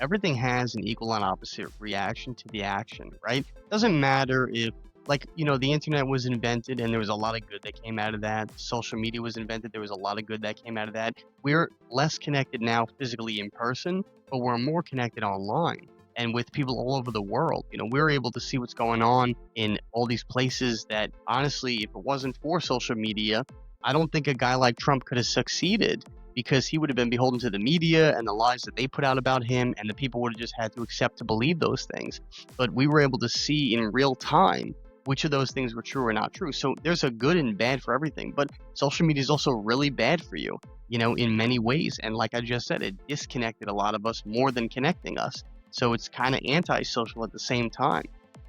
everything has an equal and opposite reaction to the action, right? Doesn't matter if, like, the internet was invented and there was a lot of good that came out of that. Social media was invented, there was a lot of good that came out of that. We're less connected now physically in person, but we're more connected online and with people all over the world. We're able to see what's going on in all these places that, honestly, if it wasn't for social media, I don't think a guy like Trump could have succeeded, because he would have been beholden to the media and the lies that they put out about him, and the people would have just had to accept to believe those things. But we were able to see in real time which of those things were true or not true. So there's a good and bad for everything. But social media is also really bad for you, in many ways. And like I just said, it disconnected a lot of us more than connecting us. So it's kind of antisocial at the same time.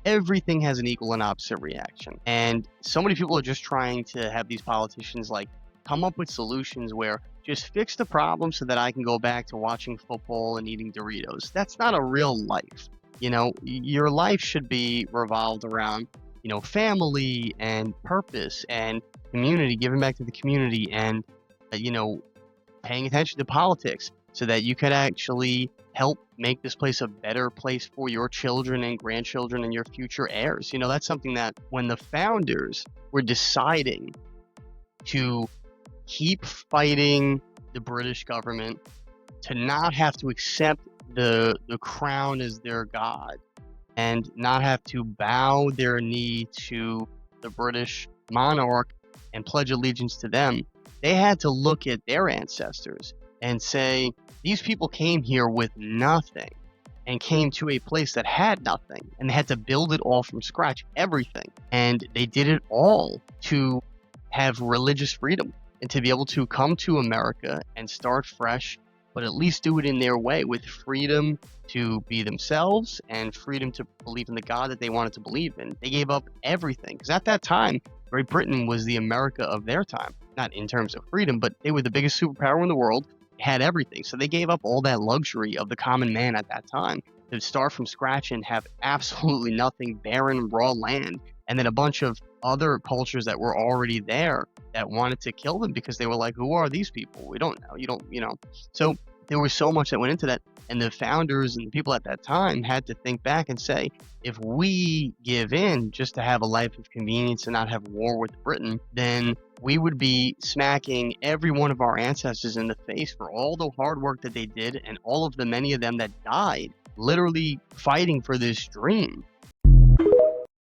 Everything has an equal and opposite reaction. And so many people are just trying to have these politicians like come up with solutions where just fix the problem so that I can go back to watching football and eating Doritos. That's not a real life. Your life should be revolved around, family and purpose and community, giving back to the community, and, paying attention to politics so that you could actually help make this place a better place for your children and grandchildren and your future heirs. That's something that when the founders were deciding to keep fighting the British government, to not have to accept the crown as their god, and not have to bow their knee to the British monarch and pledge allegiance to them, they had to look at their ancestors and say, these people came here with nothing and came to a place that had nothing, and they had to build it all from scratch, everything. And they did it all to have religious freedom and to be able to come to America and start fresh, but at least do it in their way, with freedom to be themselves and freedom to believe in the God that they wanted to believe in. They gave up everything, because at that time, Great Britain was the America of their time. Not in terms of freedom, but they were the biggest superpower in the world, had everything. So they gave up all that luxury of the common man at that time to start from scratch and have absolutely nothing, barren, raw land. And then a bunch of other cultures that were already there that wanted to kill them because they were like, who are these people? We don't know. You don't. So there was so much that went into that. And the founders and the people at that time had to think back and say, if we give in just to have a life of convenience and not have war with Britain, then we would be smacking every one of our ancestors in the face for all the hard work that they did, and all of the many of them that died literally fighting for this dream.